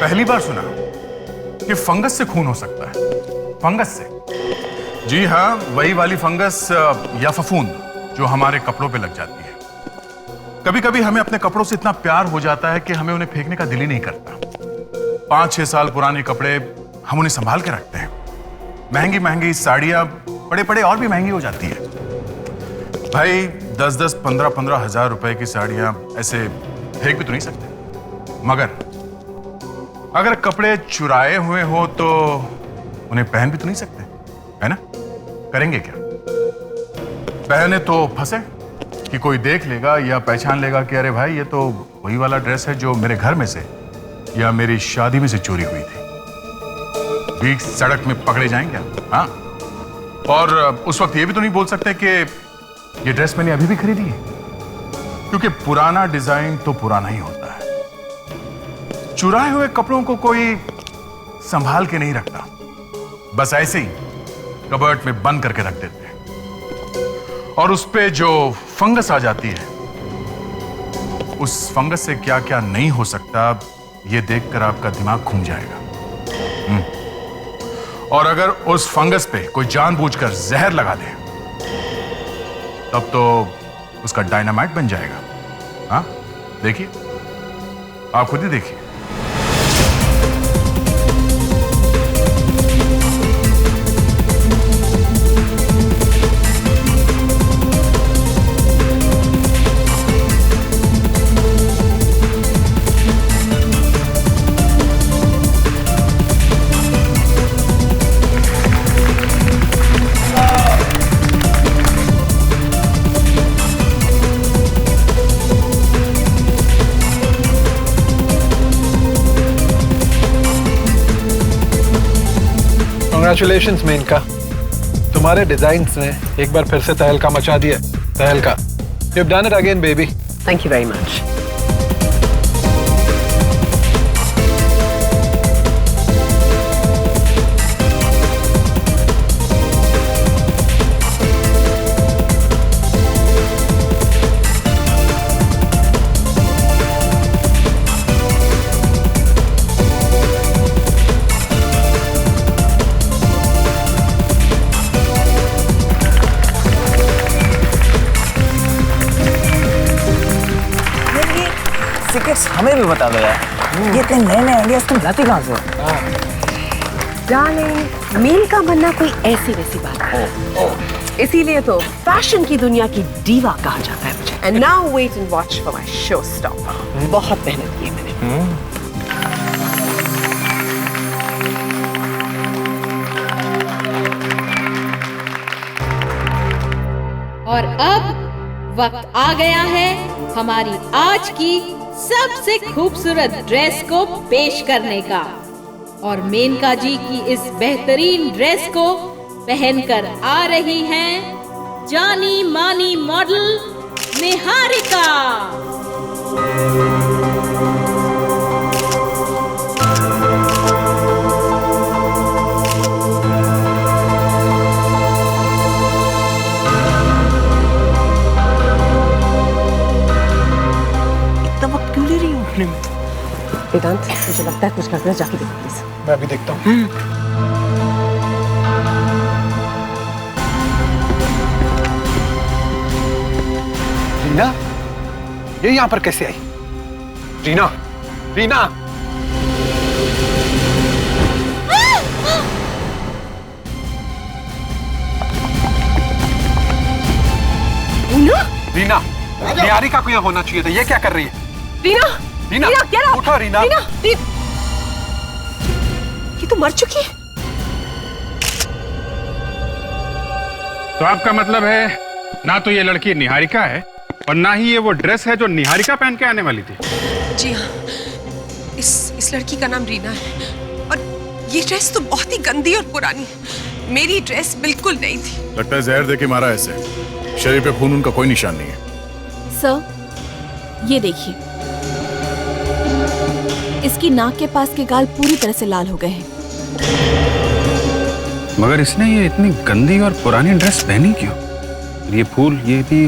पहली बार सुना कि फंगस से खून हो सकता है। फंगस से? जी हाँ, वही वाली फंगस या फफूंद जो हमारे कपड़ों पे लग जाती है। कभी कभी हमें अपने कपड़ों से इतना प्यार हो जाता है कि हमें उन्हें फेंकने का दिल ही नहीं करता। 5-6 साल पुराने कपड़े हम उन्हें संभाल के रखते हैं। महंगी महंगी साड़ियां बड़े बड़े और भी महंगी हो जाती है भाई। 10-10, 15-15 हजार रुपए की साड़ियां ऐसे फेंक भी तो नहीं सकते। मगर अगर कपड़े चुराए हुए हो तो उन्हें पहन भी तो नहीं सकते, है ना? करेंगे क्या? पहने तो फंसे कि कोई देख लेगा या पहचान लेगा कि अरे भाई ये तो वही वाला ड्रेस है जो मेरे घर में से या मेरी शादी में से चोरी हुई थी। बीच सड़क में पकड़े जाएंगे। हाँ, और उस वक्त ये भी तो नहीं बोल सकते कि ये ड्रेस मैंने अभी भी खरीदी है, क्योंकि पुराना डिजाइन तो पुराना ही होता है। चुराए हुए कपड़ों को कोई संभाल के नहीं रखता, बस ऐसे ही कबर्ड में बंद करके रख देते हैं। और उस पे जो फंगस आ जाती है, उस फंगस से क्या क्या नहीं हो सकता, ये देखकर आपका दिमाग घूम जाएगा। और अगर उस फंगस पे कोई जानबूझकर जहर लगा दे, तब तो उसका डायनामाइट बन जाएगा। हाँ, देखिए, आप खुद ही देखिए। Congratulations मेनका, तुम्हारे डिजाइन्स ने एक बार फिर से तहलका मचा दिया। तहलका, you've done it again, baby. Thank you very much. Secrets हमें भी बता दो यार। ये इतने नए नए आइडियाज तुम लाती कहाँ से हो? डार्लिंग, मील का बनना कोई ऐसी वैसी बात है। इसीलिए तो फैशन की दुनिया की डीवा कहा जाता है मुझे। And now wait and watch for my show stopper. बहुत मेहनत की है मैंने। और अब वक्त आ गया है हमारी आज की सबसे खूबसूरत ड्रेस को पेश करने का। और मेनका जी की इस बेहतरीन ड्रेस को पहनकर आ रही हैं जानी मानी मॉडल निहारिका। वेदांत, मुझे लगता है कुछ गड़बड़, जाके देखो प्लीज। मैं अभी देखता हूँ। रीना, ये यहाँ पर कैसे आई? रीना, रीना! रीना, निहारिका को यहाँ होना चाहिए था। ये क्या कर रही है? रीना, रीना, रीना, उठो रीना। रीना, ये तो मर चुकी है। तो आपका मतलब है ना तो ये लड़की निहारिका है और ना ही ये वो ड्रेस है जो निहारिका पहन के आने वाली थी? जी हाँ, इस लड़की का नाम रीना है और ये ड्रेस तो बहुत ही गंदी और पुरानी है। मेरी ड्रेस बिल्कुल नहीं थी। लगता है जहर देके मारा ऐसे। शरीर पे खून उनका कोई निशान नहीं है। सर, ये देखिए, इसकी नाक के पास के गाल पूरी तरह से लाल हो गए हैं। मगर इसने ये इतनी गंदी और पुरानी ड्रेस पहनी क्यों? ये फूल ये भी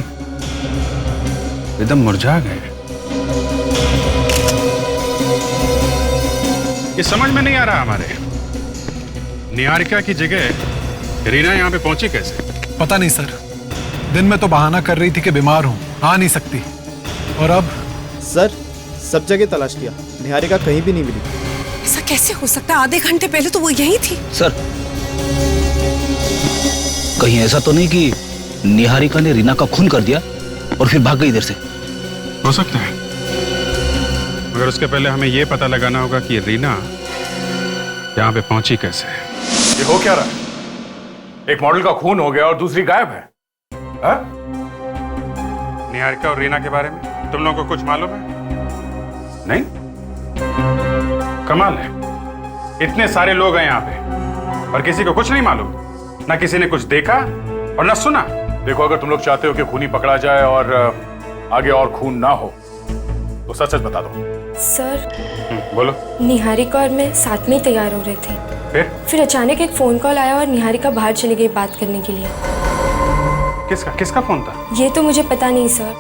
एकदम मुरझा गए। ये समझ में नहीं आ रहा हमारे। निहारिका की जगह रीना यहाँ पे पहुंची कैसे? पता नहीं सर, दिन में तो बहाना कर रही थी कि बीमार हूँ, आ नहीं सकती, और अब? सर सब जगह तलाश किया, निहारिका कहीं भी नहीं मिली। ऐसा कैसे हो सकता है? आधे घंटे पहले तो वो यहीं थी। सर कहीं ऐसा तो नहीं कि निहारिका ने रीना का खून कर दिया और फिर भाग गई इधर से? हो सकता है, मगर उसके पहले हमें यह पता लगाना होगा कि रीना यहाँ पे पहुंची कैसे। ये हो क्या रहा है? एक मॉडल का खून हो गया और दूसरी गायब है। हा? निहारिका और रीना के बारे में तुम लोगों को कुछ मालूम है? नहीं? कमाल है, इतने सारे लोग हैं यहाँ पे और किसी को कुछ नहीं मालूम, ना किसी ने कुछ देखा और ना सुना। देखो, अगर तुम लोग चाहते हो कि खूनी पकड़ा जाए और आगे और खून ना हो तो सच सच बता दो। सर बोलो। निहारिका और मैं साथ में ही तैयार हो रहे थे, फिर अचानक एक फोन कॉल आया और निहारिका बाहर चली गई बात करने के लिए। किसका फोन था? ये तो मुझे पता नहीं सर,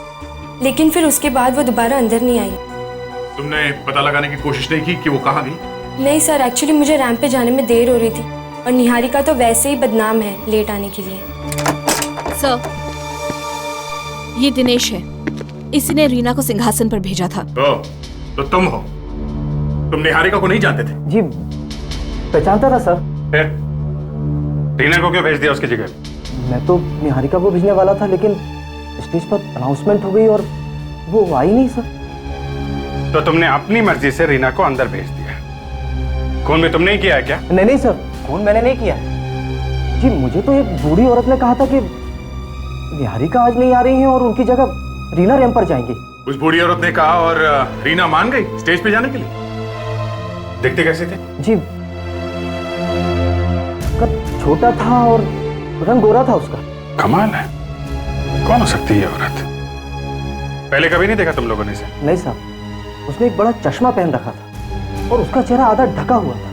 लेकिन फिर उसके बाद वो दोबारा अंदर नहीं आई। तुमने पता लगाने की कोशिश नहीं की कि वो कहाँ गई? नहीं सर, एक्चुअली मुझे रैंप पे जाने में देर हो रही थी और निहारिका तो वैसे ही बदनाम है लेट आने के लिए। सर, ये दिनेश है, इसी ने रीना को सिंहासन पर भेजा था। तो तुम हो? तुम निहारिका को नहीं जानते थे? जी पहचानता था सर। फिर रीना को क्यों भेज दिया उसकी जगह? मैं तो निहारिका को भेजने वाला था, लेकिन स्टेज पर अनाउंसमेंट हो गई और वो आई नहीं सर। तो तुमने अपनी मर्जी से रीना को अंदर भेज दिया? खून भी तुमने ही किया है क्या? नहीं सर, खून मैंने नहीं किया जी। मुझे तो एक बूढ़ी औरत ने कहा था कि निहारिका आज नहीं आ रही है और उनकी जगह रीना रैंप पर जाएंगी। उस बूढ़ी औरत ने कहा और रीना मान गई स्टेज पे जाने के लिए? दिखते कैसे थे? जी कद छोटा था और रंग गोरा था उसका। कमाल है, कौन हो सकती है ये औरत? पहले कभी नहीं देखा तुम लोगों ने इसे? नहीं साहब, उसने एक बड़ा चश्मा पहन रखा था और उसका चेहरा आधा ढका हुआ था।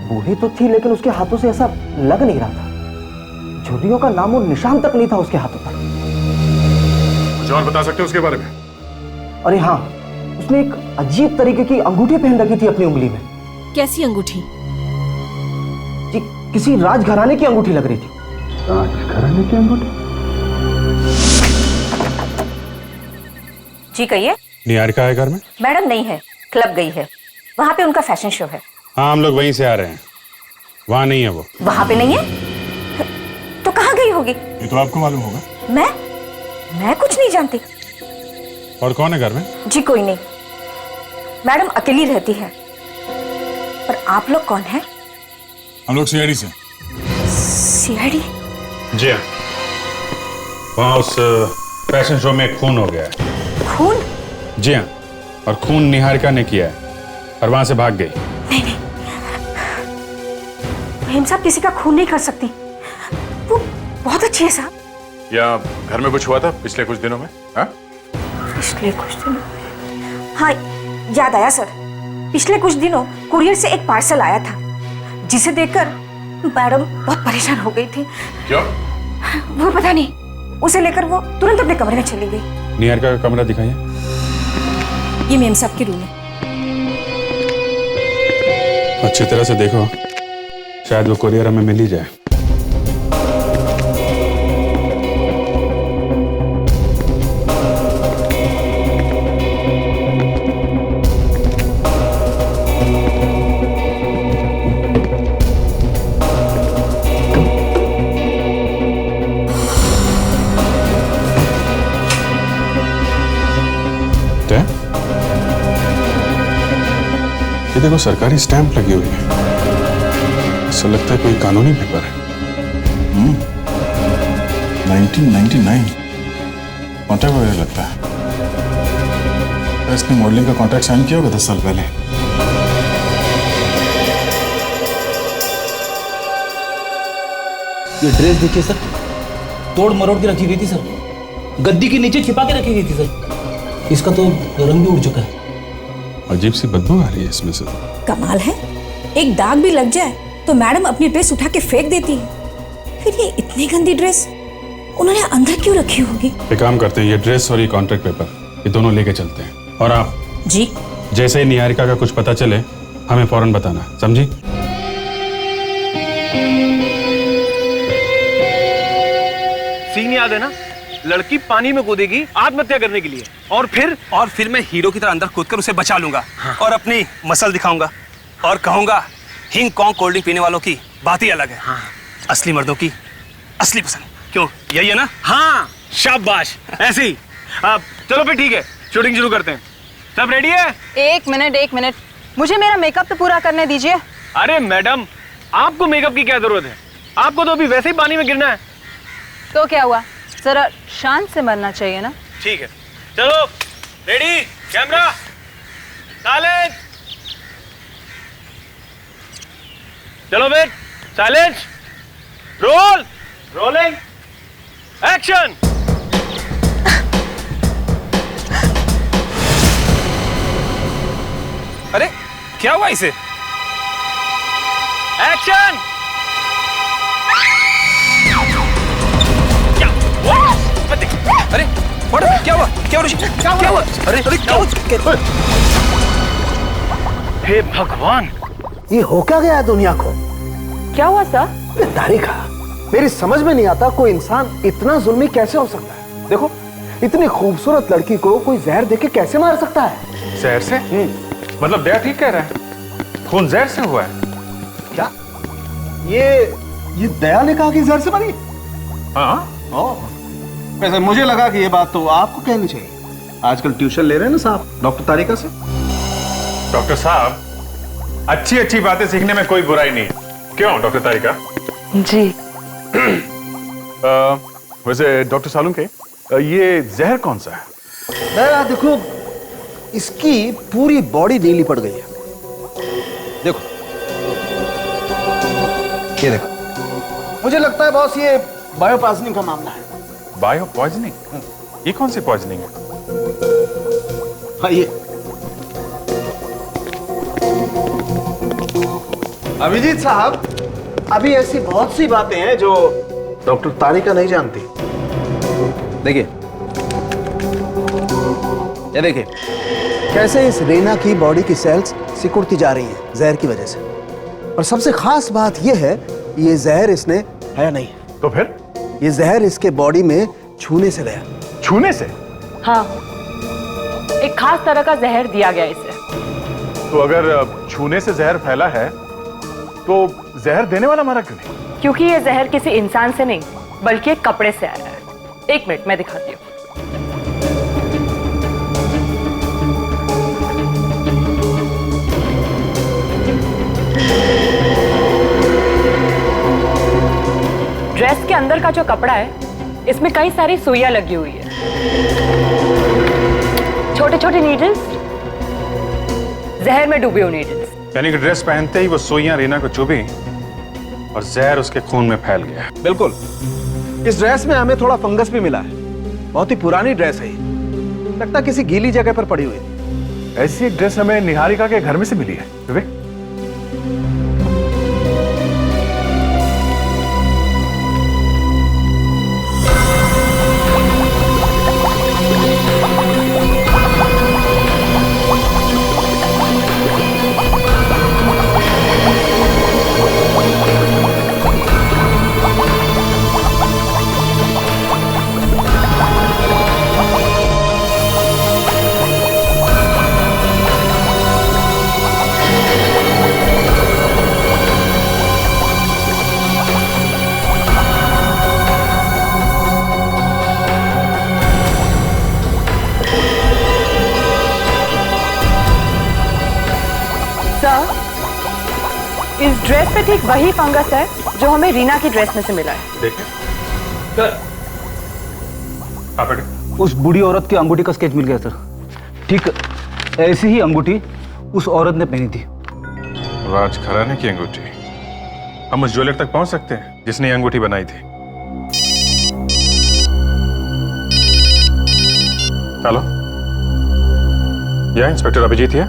बूढ़ी तो थी लेकिन उसके हाथों से ऐसा लग नहीं रहा था। झुर्रियों का नामो निशान तक नहीं था उसके हाथों पर। मुझे और बता सकते हो उसके बारे में? अरे हाँ, उसने एक अजीब तरीके की अंगूठी पहन रखी थी अपनी उंगली में। कैसी अंगूठी? जी किसी राजघराने की अंगूठी लग रही थी। राजघराने की अंगूठी? जी कहिए। निहारिका है घर में? मैडम नहीं है, क्लब गई है, वहाँ पे उनका फैशन शो है। हाँ, हम लोग वहीं से आ रहे हैं, वहाँ नहीं है वो। वहाँ पे नहीं है तो कहाँ गई होगी? ये तो आपको मालूम होगा। मैं कुछ नहीं जानती। और कौन है घर में? जी कोई नहीं, मैडम अकेली रहती है। पर आप लोग कौन हैं? हम लोग सीआईडी से। सीआईडी? जी हाँ, वहाँ उस फैशन शो में खून हो गया है। खून? जी हाँ, और खून निहारिका ने किया है और वहां से भाग गई। नहीं, हेम साहब किसी का खून नहीं कर सकती, वो बहुत अच्छी है साहब। या घर में कुछ हुआ था पिछले कुछ दिनों में? हा? पिछले कुछ दिनों? हाँ याद आया सर, पिछले कुछ दिनों कुरियर से एक पार्सल आया था जिसे देखकर मैडम बहुत परेशान हो गई थी। क्यों? वो पता नहीं, उसे लेकर वो तुरंत अपने कमरे में चली गई। निहारिका का कमरा दिखाइए। ये मेम साहब की रूम है। अच्छी तरह से देखो, शायद वो कुरियर हमें मिल ही जाए। ये देखो, सरकारी स्टैंप लगी हुई है, ऐसा लगता है कोई कानूनी पेपर है। 1999 कॉन्ट्रैक्ट वगैरह लगता है। इसने मॉडलिंग का कॉन्ट्रैक्ट साइन किया होगा 10 साल पहले। ये ड्रेस देखिए सर, तोड़ मरोड़ के रखी गई थी सर, गद्दी के नीचे छिपा के रखी गई थी सर। इसका तो रंग भी उड़ चुका है। अजीब सी बदबू आ रही है इसमें से। कमाल है, एक दाग भी लग जाए तो मैडम अपनी ड्रेस उठा के फेंक देती है। फिर ये इतनी गंदी ड्रेस उन्होंने अंदर क्यों रखी होगी? एक काम करते हैं, ये ड्रेस और ये कॉन्ट्रैक्ट पेपर ये दोनों लेके चलते हैं। और आप जी जैसे ही निहारिका का कुछ पता चले हमें फौरन बताना, समझी? सीन याद है ना? लड़की पानी में कूदेगी आत्महत्या करने के लिए, और फिर मैं हीरो की तरह अंदर कूदकर उसे बचा लूंगा। हाँ। और अपनी मसल दिखाऊंगा और कहूंगा हिंग कॉन्ग कोल्ड ड्रिंक पीने वालों की बात ही अलग है। हाँ। असली मर्दों की असली पसंद। क्यों, यही है ना? हाँ, शाबाश, ऐसे ही। अब चलो फिर ठीक है, शूटिंग शुरू करते हैं। सब रेडी है? एक मिनट, मुझे मेरा मेकअप तो पूरा करने दीजिए। अरे मैडम, आपको मेकअप की क्या जरूरत है? आपको तो अभी वैसे ही पानी में गिरना है। तो क्या हुआ, जरा शांत से मरना चाहिए ना। ठीक है, चलो रेडी, कैमरा, साइलेंस। चलो फिर, साइलेंस, रोल, रोलिंग, एक्शन। अरे क्या हुआ इसे? एक्शन। अरे क्या हुआ? क्या हुआ? अरे क्या हुआ? हे भगवान, ये हो क्या गया है दुनिया को? क्या हुआ सर? तारिका, मेरी समझ में नहीं आता कोई इंसान इतना जुल्मी कैसे हो सकता है। देखो, इतनी खूबसूरत लड़की को कोई जहर देके कैसे मार सकता है? जहर से? मतलब दया ठीक कह रहा है, खून जहर से हुआ है। क्या ये दया ने कहा कि जहर से बनी? हाँ। वैसे मुझे लगा कि ये बात तो आपको कहनी चाहिए। आजकल ट्यूशन ले रहे हैं ना साहब डॉक्टर तारिका से। डॉक्टर साहब, अच्छी बातें सीखने में कोई बुराई नहीं, क्यों डॉक्टर तारिका? जी। वैसे डॉक्टर सालुंके, ये जहर कौन सा है? देखो, इसकी पूरी बॉडी नीली पड़ गई है। देखो, ये देखो, मुझे लगता है बॉस ये बायो पॉइजनिंग का मामला है। Bio poisoning? ये कौन सी पॉइजनिंग है? ये अभिजीत साहब, अभी ऐसी बहुत सी बातें हैं जो डॉक्टर तारिका नहीं जानती। देखिए, ये देखिए, कैसे इस रीना की बॉडी की सेल्स सिकुड़ती जा रही हैं जहर की वजह से। और सबसे खास बात यह है, ये जहर इसने है नहीं। तो फिर? ये जहर इसके बॉडी में छूने से गया। छूने से? हाँ, एक खास तरह का जहर दिया गया इसे। तो अगर छूने से जहर फैला है, तो जहर देने वाला मरा क्यों नहीं? क्योंकि ये जहर किसी इंसान से नहीं, बल्कि एक कपड़े से आया है। एक मिनट, मैं दिखाती हूँ। ड्रेस के अंदर का जो कपड़ा है, इसमें कई सारी सुइयां लगी हुई है, छोटे छोटे नीडल्स, जहर में डूबी हुई नीडल्स। यानी कि ड्रेस पहनते ही वो सुइयां रीना को चुभी और जहर उसके खून में फैल गया। बिल्कुल। इस ड्रेस में हमें थोड़ा फंगस भी मिला है। बहुत ही पुरानी ड्रेस है, लगता किसी गीली जगह पर पड़ी हुई है। ऐसी एक ड्रेस हमें निहारिका के घर में से मिली है। विवेक, इस ड्रेस पे ठीक वही फंगस है जो हमें रीना की ड्रेस में से मिला है। देखिए सर, उस बूढ़ी औरत की अंगूठी का स्केच मिल गया सर। ठीक ऐसी ही अंगूठी उस औरत ने पहनी थी। राज खराने की अंगूठी? हम उस ज्वेलर तक पहुंच सकते हैं जिसने ये अंगूठी बनाई थी? हेलो, यह इंस्पेक्टर अभिजीत है?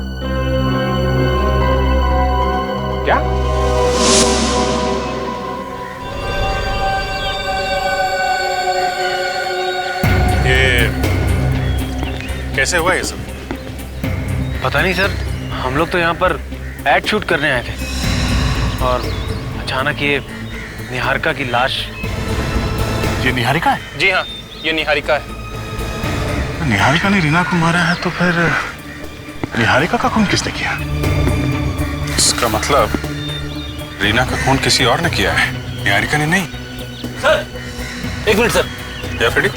क्या? ये कैसे हुआ ये सब? पता नहीं सर, हम लोग तो यहाँ पर एड शूट करने आए थे और अचानक ये निहारिका की लाश। ये निहारिका है? जी हाँ, ये निहारिका है। निहारिका ने रीना को मारा है तो फिर निहारिका का खून किसने किया? इसका मतलब रीना का खून किसी और ने किया है, निहारिका ने नहीं। सर एक मिनट सर। या फ्रेडी?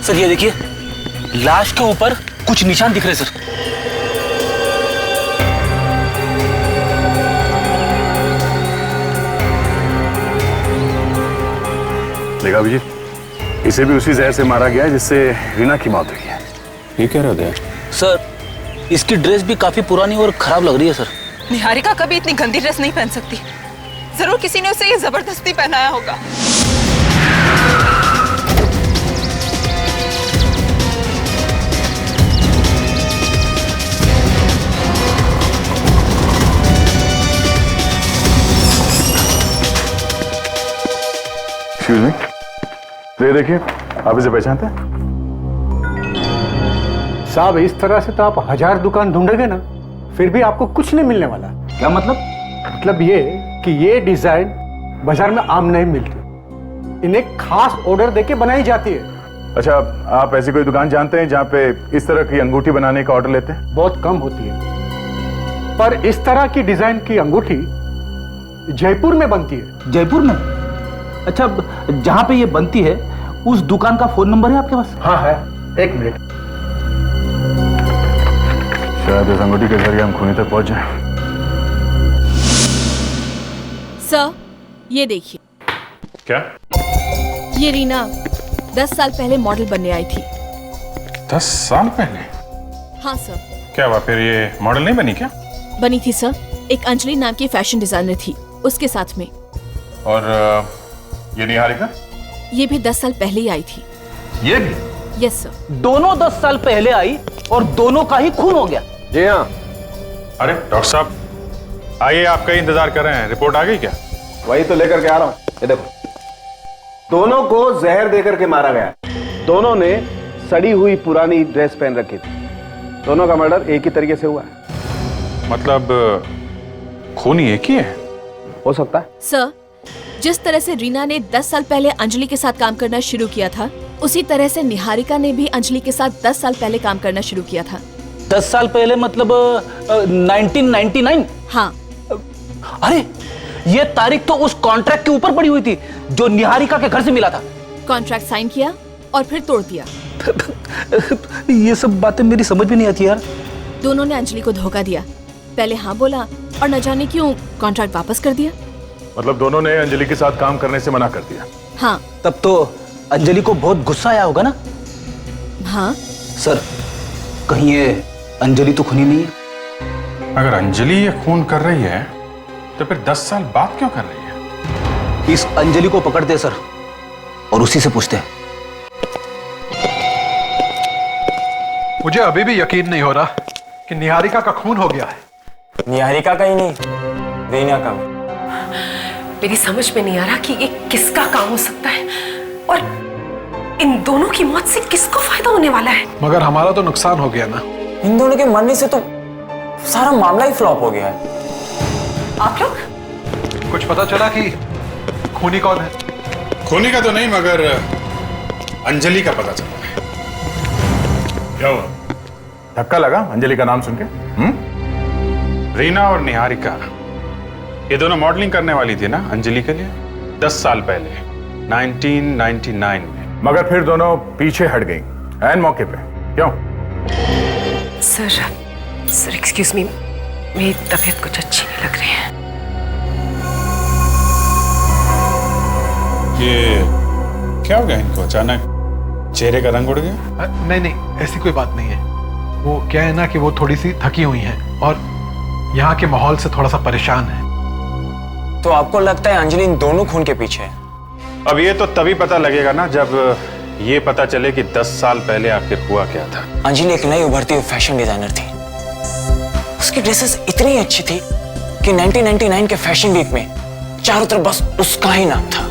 सर ये देखिए, लाश के ऊपर कुछ निशान दिख रहे सर। देखा अभिजीत, इसे भी उसी जहर से मारा गया है जिससे रीना की मौत हुई है। ये कह रहे थे सर, इसकी ड्रेस भी काफी पुरानी और खराब लग रही है सर। निहारिका कभी इतनी गंदी ड्रेस नहीं पहन सकती। जरूर किसी ने उसे ये जबरदस्ती पहनाया होगा। एक्सक्यूज मी, ये देखिए, आप इसे पहचानते हैं? साहब इस तरह से तो आप 1000 दुकान ढूंढोगे ना, फिर भी आपको कुछ नहीं मिलने वाला। क्या मतलब? मतलब ये कि ये डिजाइन बाजार में आम नहीं मिलती, इन्हें खास ऑर्डर देके बनाई जाती है। अच्छा, आप ऐसी कोई दुकान जानते हैं जहाँ पे इस तरह की अंगूठी बनाने का ऑर्डर लेते हैं? बहुत कम होती है, पर इस तरह की डिजाइन की अंगूठी जयपुर में बनती है। जयपुर में? अच्छा, जहाँ पे ये बनती है उस दुकान का फोन नंबर है आपके पास? हाँ है, एक मिनट। शायद इस अंगूठी के जरिए हम खूनी तक पहुंच जाएं। सर ये देखिए। क्या? ये रीना 10 साल पहले मॉडल बनने आई थी। 10 साल पहले? हाँ सर। क्या हुआ फिर, ये मॉडल नहीं बनी क्या? बनी थी सर, एक अंजलि नाम की फैशन डिजाइनर थी उसके साथ में। और ये निहारिका? ये भी 10 साल पहले ही आई थी। ये भी? Yes sir. दोनों 10 साल पहले आई और दोनों का ही खून हो गया। जी हाँ। अरे डॉक्टर साहब आइए, आपका ही इंतजार कर रहे हैं। रिपोर्ट आ गई क्या? वही तो लेकर के आ रहा हूं। ये देखो, दोनों को जहर देकर के मारा गया। दोनों ने सड़ी हुई पुरानी ड्रेस पहन रखी थी। दोनों का मर्डर एक ही तरीके से हुआ है। मतलब खूनी एक ही है? हो सकता है। सर, जिस तरह से रीना ने 10 साल पहले अंजलि के साथ काम करना शुरू किया था, उसी तरह से निहारिका ने भी अंजलि के साथ 10 साल पहले काम करना शुरू किया था। 10 साल पहले मतलब 1999? हाँ। अरे ये तारीख तो उस कॉन्ट्रैक्ट के ऊपर पड़ी हुई थी जो निहारिका के घर से मिला था। कॉन्ट्रैक्ट साइन किया और फिर तोड़ दिया। ये सब बातें मेरी समझ में नहीं आती यार। दोनों ने अंजलि को धोखा दिया, पहले हाँ बोला और न जाने क्यों कॉन्ट्रैक्ट वापस कर दिया। मतलब दोनों ने अंजलि के साथ काम करने से मना कर दिया? हाँ। तब तो अंजलि को बहुत गुस्सा आया होगा ना? हाँ। सर, कहीं ये अंजलि तो खूनी नहीं है? अगर अंजलि ये खून कर रही है तो फिर 10 साल बाद क्यों कर रही है? इस अंजलि को पकड़ते सर और उसी से पूछते हैं। मुझे अभी भी यकीन नहीं हो रहा कि निहारिका का खून हो गया है। निहारिका का ही नहीं, रीना का भी। मेरी समझ में नहीं आ रहा कि ये किसका काम हो सकता है और इन दोनों की मौत से किसको फायदा होने वाला है। मगर हमारा तो नुकसान हो गया ना। इन दोनों के मरने से तो सारा मामला ही फ्लॉप हो गया है। आप लोग कुछ पता चला कि खूनी कौन है? खूनी का तो नहीं, मगर अंजलि का पता चला है। क्या हुआ? धक्का लगा अंजलि का नाम सुन के? रीना और निहारिका ये दोनों मॉडलिंग करने वाली थी ना अंजलि के लिए 10 साल पहले 1999 में। मगर फिर दोनों पीछे हट गई ऐन मौके पे। क्यों? सर एक्सक्यूज मी, मेरी तबीयत कुछ अच्छी नहीं लग रही है। ये क्या हो गया इनको? अचानक चेहरे का रंग उड़ गया? नहीं, ऐसी कोई बात नहीं है। वो क्या है ना कि वो थोड़ी सी थकी हुई हैं और यहाँ के माहौल से थोड़ा सा परेशान है। तो आपको लगता है अंजलि इन दोनों खून के पीछे है? अब ये तो तभी पता लगेगा ना जब ये पता चले कि 10 साल पहले आखिर हुआ क्या था। अंजलि एक नई उभरती हुई फैशन डिजाइनर थी। उसकी ड्रेसेस इतनी अच्छी थी कि 1999 के फैशन वीक में चारों तरफ बस उसका ही नाम था।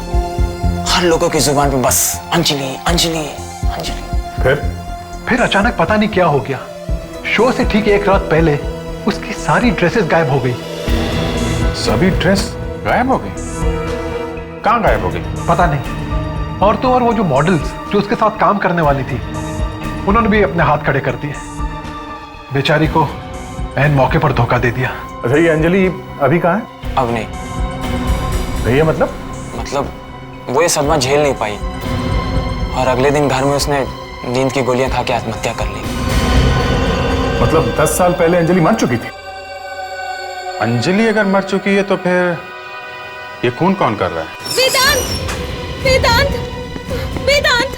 हर लोगों की जुबान पे बस अंजलि अंजलि अंजलि। फिर अचानक पता नहीं क्या हो गया, शो से ठीक 1 रात पहले उसकी सारी ड्रेसेस गायब हो गई। सभी ड्रेस गायब हो गई? कहाँ गायब हो गई? पता नहीं। और तो और वो जो मॉडल्स जो उसके साथ काम करने वाली थी, उन्होंने भी अपने हाथ खड़े कर दिए। बेचारी को ऐन मौके पर धोखा दे दिया। अच्छा, ये अंजलि अभी कहाँ है? अब नहीं। भैया मतलब वो ये सदमा झेल नहीं पाई और अगले दिन घर में उसने नींद की गोलियां खा के आत्महत्या कर ली। मतलब 10 साल पहले अंजलि मर चुकी थी? अंजलि अगर मर चुकी है तो फिर ये खून कौन कर रहा है? वेदांत, वेदांत, वेदांत।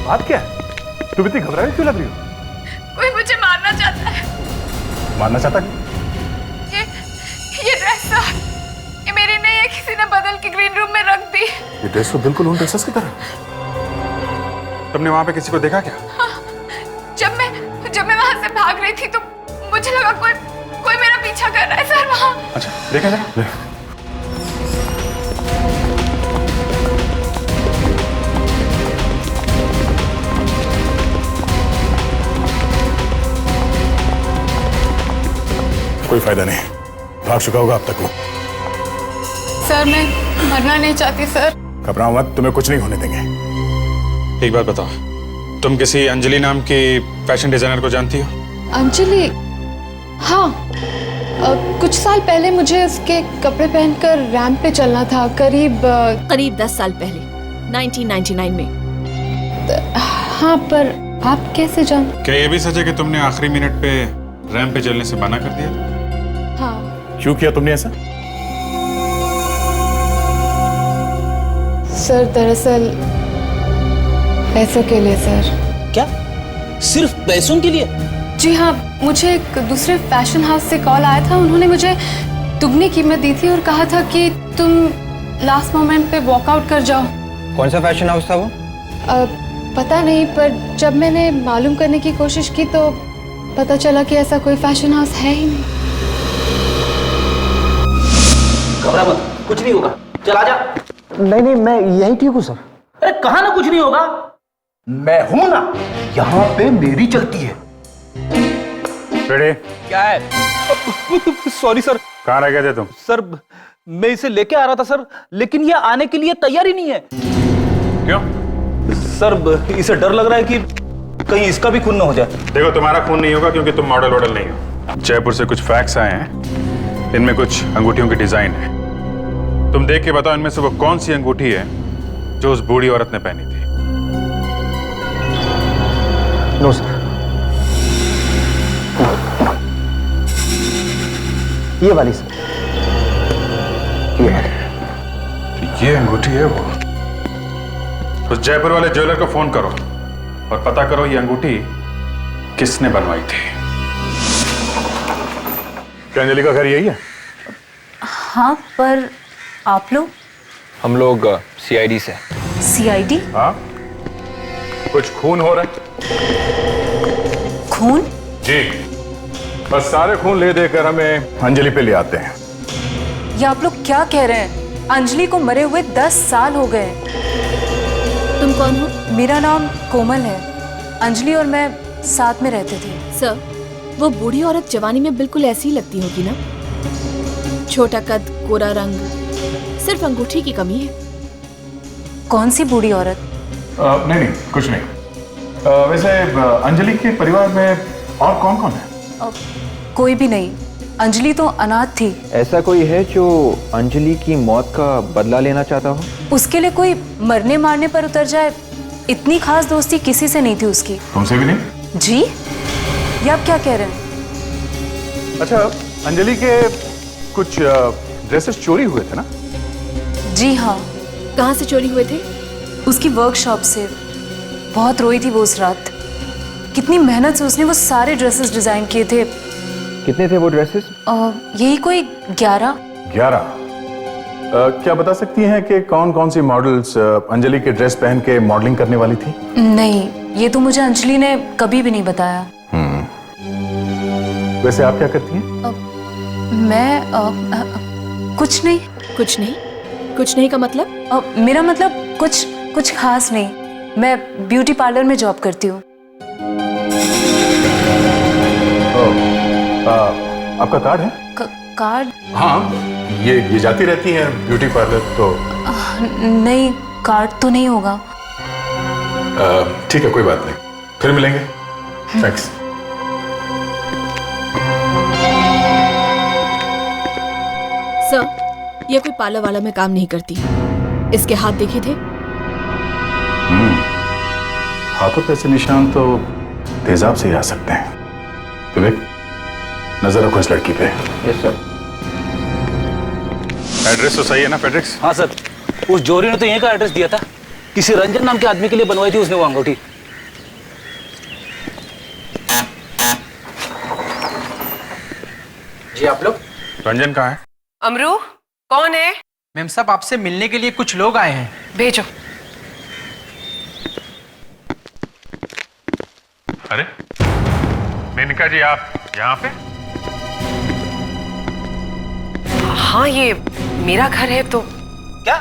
बात क्या है? तुम इतनी घबराई क्यों लग रही हो? कोई मुझे मारना चाहता है। मारना चाहता है? ये ड्रेस ये मेरी नहीं है, किसी ने बदल के ग्रीन रूम में रख दी। ये ड्रेस तो बिल्कुल उन ड्रेसेस की तरह। तुमने वहां पे किसी को देखा क्या? हाँ, जब मैं वहां से भाग रही थी तो मुझे लगा कोई मेरा पीछा कर रहा है सर वहां। अच्छा, देखा जरा। कोई फायदा नहीं, भाग चुका होगा अब तक वो। सर मैं मरना नहीं चाहती सर। घबराओ मत, तुम्हें कुछ नहीं होने देंगे। एक बात बताओ, तुम किसी अंजलि नाम की फैशन डिजाइनर को जानती हो? अंजलि? हाँ, कुछ साल पहले मुझे उसके कपड़े पहनकर रैंप पे चलना था। करीब 10 साल पहले 1999 में। हाँ, पर आप कैसे जान? क्या ये भी सच है कि तुमने आखिरी मिनट पे रैंप पे चलने से मना कर दिया? हाँ। क्यों किया तुमने ऐसा? सर दरअसल पैसों के लिए सर। क्या? सिर्फ पैसों के लिए? जी हाँ, मुझे एक दूसरे फैशन हाउस से कॉल आया था। उन्होंने मुझे दुगनी कीमत दी थी और कहा था कि तुम लास्ट मोमेंट पे वॉकआउट कर जाओ। कौन सा फैशन हाउस था वो? पता नहीं, पर जब मैंने मालूम करने की कोशिश की तो पता चला कि ऐसा कोई फैशन हाउस है ही नहीं। घबरा मत, कुछ नहीं होगा, चल आजा। नहीं, मैं यही ठीक हूँ सर। अरे कहा ना कुछ नहीं होगा। मैं हूं ना, यहाँ पे मेरी चलती है। क्या है? Sorry sir. कहाँ रह गए थे तुम? सर मैं इसे लेके आ रहा था सर, लेकिन ये आने के लिए तैयार ही नहीं है। क्यों? सर इसे डर लग रहा है कि कहीं इसका भी खून ना हो जाए। देखो, तुम्हारा खून नहीं होगा क्योंकि तुम मॉडल वॉडल नहीं हो। जयपुर से कुछ फैक्स आए हैं, इनमें कुछ अंगूठियों की डिजाइन है। तुम देख के बताओ इनमें से वो कौन सी अंगूठी है जो उस बूढ़ी औरत ने पहनी थी। नो सर, ये वाली सर, ये वाली। तो ये अंगूठी है वो। उस जयपुर वाले ज्वेलर को फोन करो और पता करो ये अंगूठी किसने बनवाई थी। क्या अंजलि का घर यही है? हाँ, पर आप लोग? हम लोग CID से। CID? हाँ, कुछ खून हो रहा है। खून? जी, बस सारे खून ले देकर हमें अंजलि पे ले आते हैं। ये आप लोग क्या कह रहे हैं? अंजलि को मरे हुए 10 साल हो गए। तुम कौन हो? मेरा नाम कोमल है। अंजलि और मैं साथ में रहते थे। सर, वो बूढ़ी औरत जवानी में बिल्कुल ऐसी ही लगती होगी ना? छोटा कद, गोरा रंग, सिर्फ अंगूठी की कमी है। कौन सी बूढ़ी औरत? नहीं, कुछ नहीं। वैसे अंजलि के परिवार में और कौन कौन है? कोई भी नहीं। अंजलि तो अनाथ थी। ऐसा कोई है जो अंजलि की मौत का बदला लेना चाहता हो? उसके लिए कोई मरने मारने पर उतर जाए, इतनी खास दोस्ती किसी से नहीं थी उसकी। तुमसे भी नहीं? जी, ये आप क्या कह रहे हैं? अच्छा, अंजलि के कुछ ड्रेसेस चोरी हुए थे ना? जी हाँ। कहाँ से चोरी हुए थे? उसकी वर्कशॉप से। बहुत रोई थी वो उस रात। कितनी मेहनत से उसने वो सारे ड्रेसेस डिजाइन किए थे। कितने थे वो ड्रेसेस? यही कोई 11। 11? क्या बता सकती हैं कि कौन कौन सी मॉडल्स अंजलि के ड्रेस पहन के मॉडलिंग करने वाली थी? नहीं, ये तो मुझे अंजलि ने कभी भी नहीं बताया। वैसे आप क्या करती हैं? मैं कुछ नहीं। कुछ नहीं? कुछ नहीं का मतलब? मेरा मतलब कुछ खास नहीं। मैं ब्यूटी पार्लर में जॉब करती हूँ। आपका कार्ड है? कार्ड? हाँ, ये जाती रहती है ब्यूटी पार्लर तो। नहीं, कार्ड तो नहीं होगा। ठीक है, कोई बात नहीं, फिर मिलेंगे। थैंक्स। सर, ये कोई पार्लर वाला में काम नहीं करती। इसके हाथ देखे थे? हाथों पे ऐसे निशान तो तेजाब से ही आ सकते हैं। विवेक, नजर रखो इस लड़की पे। Yes sir. एड्रेस तो सही है ना फेड्रिक्स? हाँ सर, उस जोरी ने तो यहीं का एड्रेस दिया था। किसी रंजन नाम के आदमी के लिए बनवाई थी उसने वो अंगूठी। जी आप लोग? रंजन कहाँ है? अमरू, कौन है? मैम साहब, आपसे मिलने के लिए कुछ लोग आए हैं। भेजो। अरे मेनका जी, आप यहाँ पे? हाँ, ये मेरा घर है। तो क्या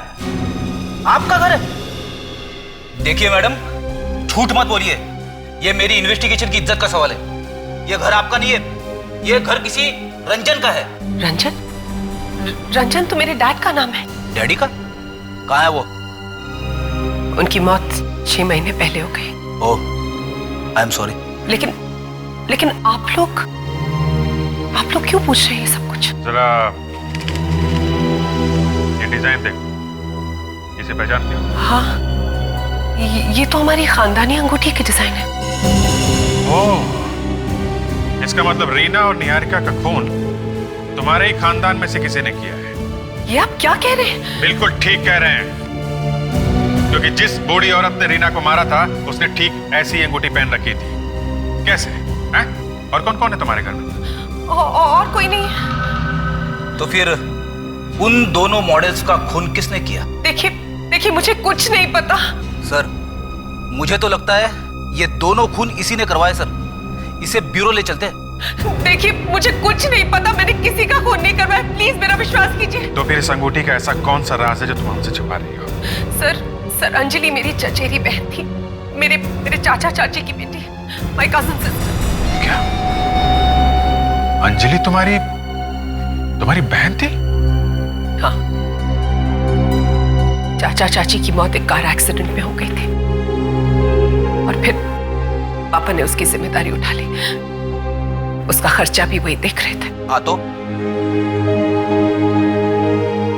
आपका घर है? देखिए मैडम, झूठ मत बोलिए। ये मेरी इन्वेस्टिगेशन की इज्जत का सवाल है। ये घर आपका नहीं है, ये घर किसी रंजन का है। रंजन? रंजन तो मेरे डैड का नाम है। डैडी का? कहाँ है वो? उनकी मौत 6 महीने पहले हो गई। ओह, आई एम सॉरी। लेकिन आप लोग क्यों पूछ रहे हैं ये सब कुछ? जरा ये डिजाइन देखो, इसे पहचानते हो? हाँ, ये तो हमारी खानदानी अंगूठी की डिजाइन है। ओह, इसका मतलब रीना और निहारिका का खून तुम्हारे ही खानदान में से किसी ने किया है। ये आप क्या कह रहे हैं? बिल्कुल ठीक कह रहे हैं, क्योंकि जिस बूढ़ी औरत ने रीना को मारा था उसने ठीक ऐसी अंगूठी पहन रखी थी। कैसे हैं? और कौन कौन है तुम्हारे घर में? और कोई नहीं। तो फिर उन दोनों मॉडल्स का खून किसने किया? देखिए मुझे कुछ नहीं पता। सर, मुझे तो लगता है ये दोनों खून इसी ने करवाए सर। इसे ब्यूरो ले चलते हैं। देखिए मुझे कुछ नहीं पता, मैंने किसी का खून नहीं करवाया। प्लीज मेरा विश्वास कीजिए। तो फिर इस अंगूठी का ऐसा कौन सा राज है जो तुम हमसे छुपा रही हो? सर अंजलि मेरी चचेरी बहन थी, मेरे चाचा चाची की बेटी, माय कजिन सिस्टर। क्या अंजलि तुम्हारी बहन थी? हाँ, चाचा चाची की मौत एक कार एक्सीडेंट में हो गई थी और फिर पापा ने उसकी जिम्मेदारी उठा ली। उसका खर्चा भी वही देख रहे थे। तो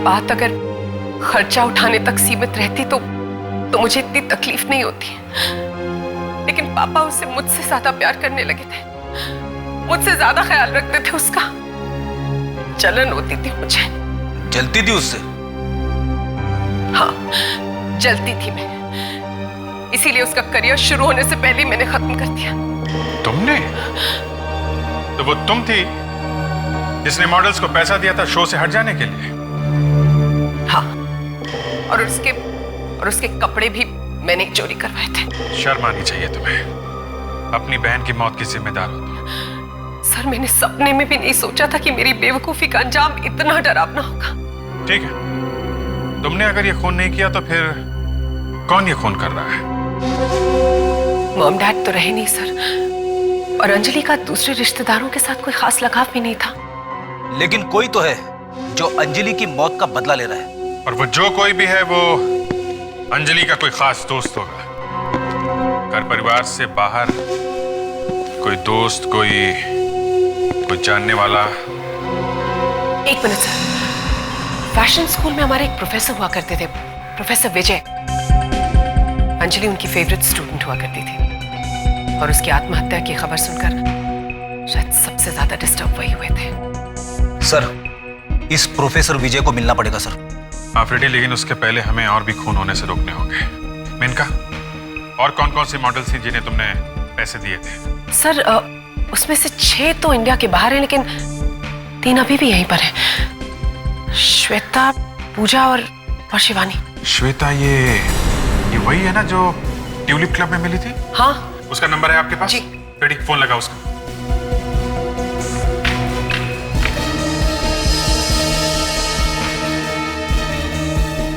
बात अगर खर्चा उठाने तक सीमित रहती तो मुझे इतनी तकलीफ नहीं होती, लेकिन पापा उससे मुझसे ज्यादा प्यार करने लगे थे, मुझसे ज्यादा ख्याल रखते थे। उसका जलन होती थी मुझे। जलती थी उससे? हाँ, जलती थी मैं। इसीलिए उसका करियर शुरू होने से पहले ही मैंने खत्म कर दिया। तुमने? तो वो तुम थी जिसने मॉडल्स को पैसा दिया था शो से हट जाने के लिए? हाँ, और उसके कपड़े भी मैंने चोरी करवाए थे। शर्म आनी चाहिए तुम्हें, अपनी बहन की मौत की जिम्मेदार हो तुम। सर, मैंने सपने में भी नहीं सोचा था कि मेरी बेवकूफी का अंजाम इतना डरावना होगा। ठीक है, तुमने अगर ये खून नहीं किया तो फिर कौन ये खून कर रहा है? मॉम डैड तो रहे नहीं सर, और अंजलि का दूसरे रिश्तेदारों के साथ कोई खास लगाव भी नहीं था। लेकिन कोई तो है जो अंजलि की मौत का बदला ले रहा है। और वो जो कोई भी है वो अंजलि का कोई खास दोस्त होगा। घर परिवार से बाहर कोई दोस्त, कोई जानने वाला। एक मिनट सर, फैशन स्कूल में हमारे एक प्रोफेसर हुआ करते थे, प्रोफेसर विजय। अंजलि उनकी फेवरेट स्टूडेंट हुआ करती थी और उसकी आत्महत्या की खबर सुनकर शायद सबसे ज्यादा डिस्टर्ब वही हुए थे। सर, इस प्रोफेसर विजय को मिलना पड़ेगा सर। हाँ फ्रेडी, लेकिन उसके पहले हमें और भी खून होने से रोकने होंगे। मेनका, और कौन कौन सी मॉडल्स थी जिन्हें तुमने पैसे दिए थे? सर, उसमें से 6 तो इंडिया के बाहर हैं, लेकिन 3 अभी भी यहीं पर हैं। श्वेता, पूजा और शिवानी। श्वेता ये वही है ना जो ट्यूलिप क्लब में मिली थी? हाँ। उसका नंबर है आपके पास? जी। रेडी, फोन लगा उसका।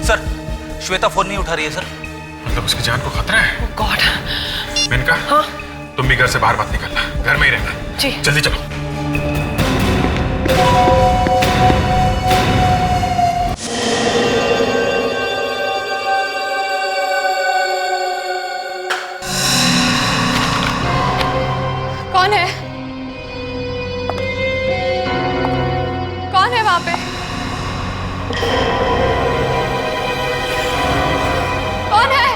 सर, श्वेता फोन नहीं उठा रही है सर। मतलब उसकी जान को खतरा है? गॉड। मेनका, हाँ? तुम भी घर से बाहर मत निकलना, घर में ही रहना। जी। जल्दी चलो। कौन है? कौन है वहां पे? कौन है?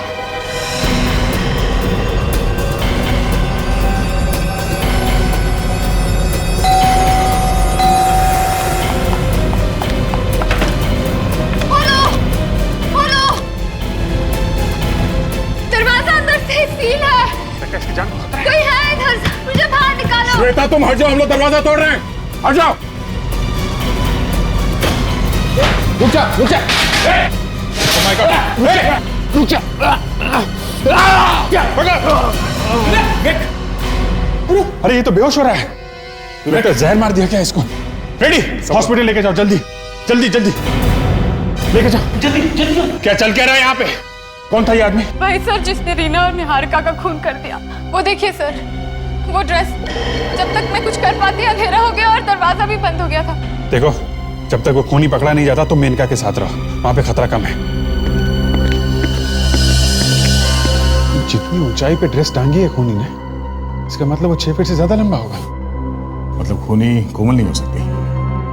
खोलो! खोलो! दरवाजा अंदर से सील है। कोई है इधर? मुझे बाहर निकालो। श्वेता तुम हट जाओ, हम लोग दरवाजा तोड़ रहे हैं। हट जाओ। रुक जा, रुक जा। Oh my God! रुक जा। अरे ये तो बेहोश हो रहा है। तूने तो जहर मार दिया क्या इसको? रेडी, हॉस्पिटल लेके जाओ जल्दी जल्दी जल्दी लेके जाओ जल्दी जल्दी। क्या चल क्या रहा है यहाँ पे? कौन था ये आदमी? भाई सर, जिसने रीना और निहारिका का खून कर दिया। वो देखिए सर, वो ड्रेस। जब तक मैं कुछ कर पाती अंधेरा हो गया और दरवाजा भी बंद हो गया था। देखो, जब तक वो खूनी पकड़ा नहीं जाता तो मेनका के साथ रहो, वहां पे खतरा कम है। जितनी ऊंचाई पे ड्रेस टांगी है खूनी ने, इसका मतलब वो 6 फीट से ज्यादा लंबा होगा। मतलब खूनी कोमल नहीं हो सकती,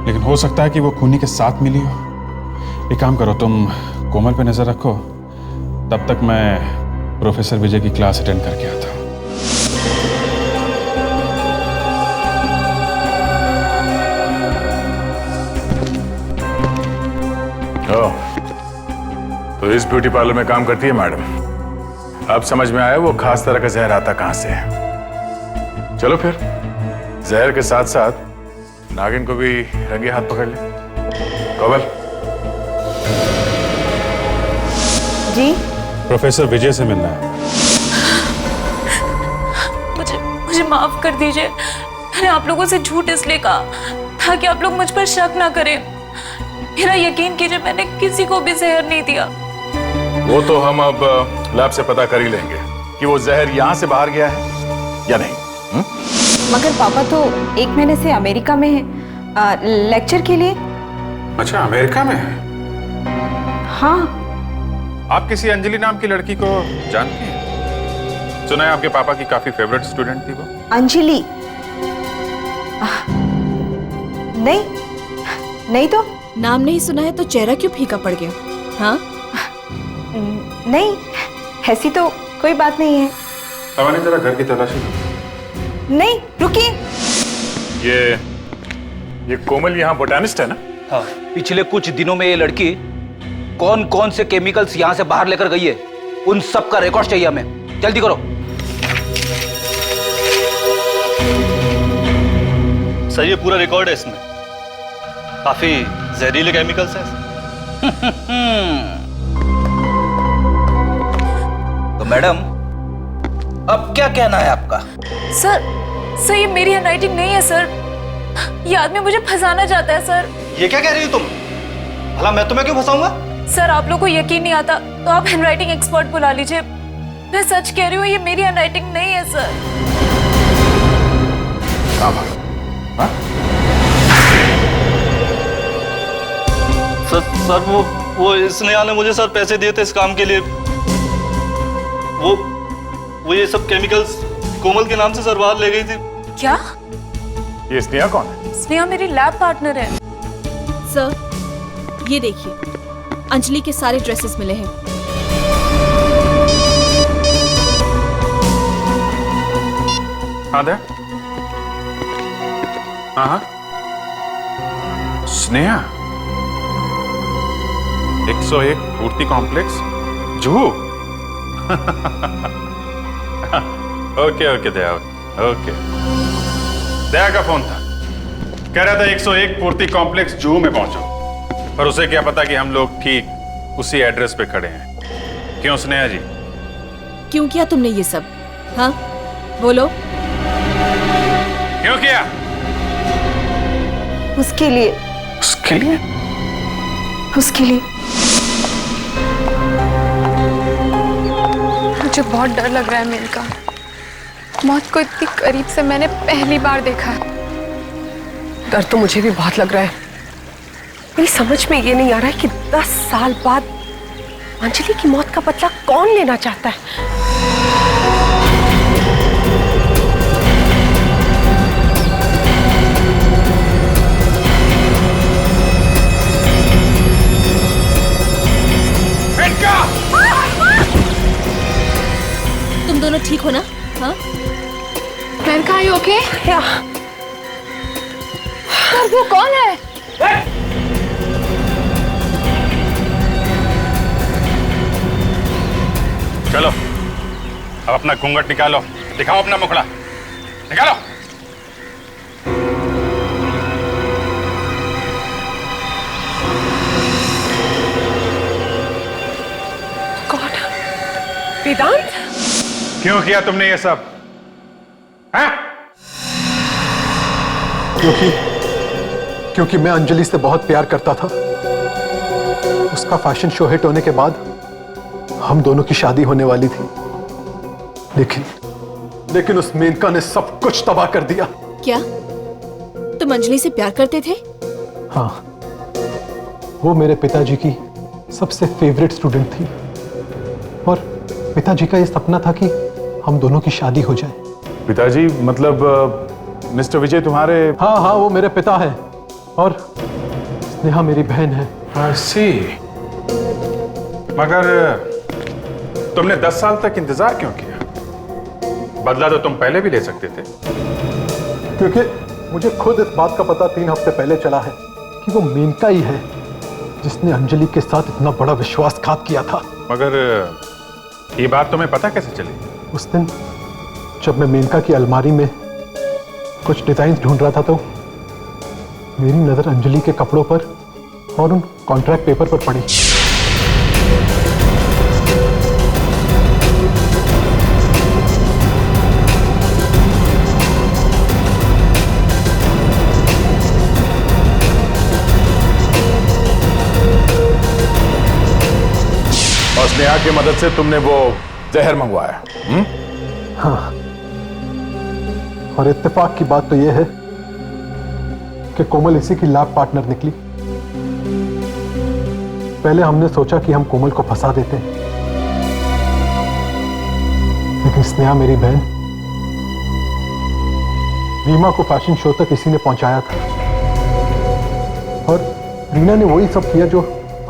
लेकिन हो सकता है कि वो खूनी के साथ मिली हो। एक काम करो, तुम कोमल पे नजर रखो, तब तक मैं प्रोफेसर विजय की क्लास अटेंड करके आता हूँ। तो इस ब्यूटी पार्लर में काम करती है मैडम। अब समझ में आया वो खास तरह का जहर आता कहां से है। चलो फिर जहर के साथ साथ नागिन को भी रंगे हाथ पकड़ ले। कोमल जी, प्रोफेसर विजय से मिलना है। मुझे माफ कर दीजिए। मैंने आप लोगों से झूठ इसलिए कहा ताकि आप लोग मुझ पर शक ना करें। मेरा यकीन कीजिए, मैंने किसी को भी जहर नहीं दिया। वो तो हम अब लैब से पता कर ही लेंगे कि वो जहर यहां से बाहर गया है या नहीं। मगर पापा तो 1 महीने से अमेरिका में है लेक्चर के लिए। अच्छा, अमेरिका में है? हाँ। आप किसी अंजलि नाम की लड़की को जानती हैं? सुना है आपके पापा की काफी फेवरेट स्टूडेंट थी वो। अंजलि? नहीं तो। नाम नहीं सुना है तो चेहरा क्यों फीका पड़ गया? हाँ? नहीं, ऐसी तो कोई बात नहीं है। तवानी जरा घर की तलाशी लो। नहीं, रुकिए। ये कोमल यहाँ बोटानिस्ट है ना? हाँ, पिछले कुछ दिनों में ये लड़की कौन कौन से केमिकल्स यहाँ से बाहर लेकर गई है, उन सब का रिकॉर्ड चाहिए हमें। जल्दी करो। सर, ये पूरा रिकॉर्ड है इसमें। काफी जहरीले केमिकल्स हैं। तो मैडम, अब क्या कहना है आपका? सर, ये मेरी हैंडराइटिंग नहीं है सर। ये आदमी मुझे फंसाना चाहता है सर। ये क्या कह रही हो तुम? भला मैं तुम्हें क्यों फंसाऊंगा? सर, आप लोगों को यकीन नहीं आता तो आप हैंडराइटिंग एक्सपर्ट बुला लीजिए। मैं सच कह रही हूँ, ये मेरी हैंडराइटिंग नहीं है सर। सर, वो स्नेहा ने मुझे सर पैसे दिए थे इस काम के लिए। वो ये सब केमिकल्स कोमल के नाम से सर बाहर ले गई थी। क्या? ये स्नेहा कौन है? स्नेहा मेरी लैब पार्टनर है। सर, ये देखिए, अंजलि के सारे ड्रेसेस मिले हैं। हाँ दे। हाँ, स्नेहा 101 पूर्ति कॉम्प्लेक्स जुहू। ओके दया, ओके। दया का फोन था, कह रहा था 101 पूर्ति कॉम्प्लेक्स जुहू में पहुंचो, पर उसे क्या पता कि हम लोग ठीक उसी एड्रेस पे खड़े हैं। क्यों स्नेहा जी? क्यों किया तुमने ये सब? हाँ, बोलो। क्यों किया? उसके लिए। उसके लिए? उसके लिए। मुझे बहुत डर लग रहा है मेनका। मौत को इतनी करीब से मैंने पहली बार देखा है। डर तो मुझे भी बहुत लग रहा है। मेरी समझ में ये नहीं आ रहा है कि 10 साल बाद अंजलि की मौत का बदला कौन लेना चाहता है। तुम दोनों ठीक हो ना? हाँ? Maneka, are you okay? वो कौन है? चलो अब अपना घूंघट निकालो, दिखाओ अपना मुखड़ा, निकालो। कौन? वेदांत? क्यों किया तुमने ये सब? हाँ? क्योंकि मैं अंजलि से बहुत प्यार करता था। उसका फैशन शो हिट होने के बाद हम दोनों की शादी होने वाली थी, लेकिन उस मेनका ने सब कुछ तबाह कर दिया। क्या तुम अंजलि से प्यार करते थे? हाँ, वो मेरे पिताजी की सबसे फेवरेट स्टूडेंट थी और पिताजी का ये सपना था कि हम दोनों की शादी हो जाए। पिताजी मतलब मिस्टर विजय तुम्हारे? हाँ, वो मेरे पिता हैं और स्नेहा मेरी बहन है। मगर तुमने 10 साल तक इंतजार क्यों किया? बदला तो तुम पहले भी ले सकते थे। क्योंकि मुझे खुद इस बात का पता 3 हफ्ते पहले चला है कि वो मेनका ही है जिसने अंजलि के साथ इतना बड़ा विश्वासघात किया था। मगर ये बात तुम्हें पता कैसे चली? उस दिन जब मैं मेनका की अलमारी में कुछ डिजाइन ढूंढ रहा था तो मेरी नजर अंजलि के कपड़ों पर और उन कॉन्ट्रैक्ट पेपर पर पड़ी। और स्नेहा की मदद से तुमने वो जहर मंगवाया? हाँ, और इत्तेफाक की बात तो यह है कि कोमल इसी की लैब पार्टनर निकली। पहले हमने सोचा कि हम कोमल को फंसा देते हैं, लेकिन स्नेहा मेरी बहन रीमा को फैशन शो तक इसी ने पहुंचाया था और रीना ने वही सब किया जो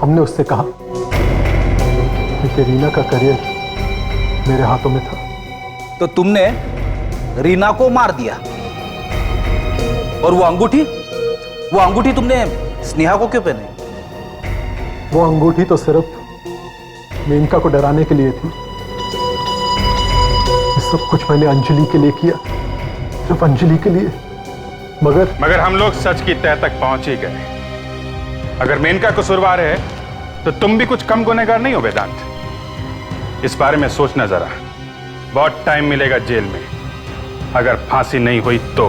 हमने उससे कहा, क्योंकि रीना का करियर मेरे हाथों में था। तो तुमने रीना को मार दिया और वो अंगूठी तुमने स्नेहा को क्यों पहनाई? वो अंगूठी तो सिर्फ मेनका को डराने के लिए थी। ये सब कुछ मैंने अंजलि के लिए किया, सिर्फ अंजलि के लिए। मगर हम लोग सच की तह तक पहुंच ही गए। अगर मेनका कसूरवार है तो तुम भी कुछ कम गुनहगार नहीं हो वेदांत। इस बारे में सोचना जरा। बहुत टाइम मिलेगा जेल में, अगर फांसी नहीं हुई तो।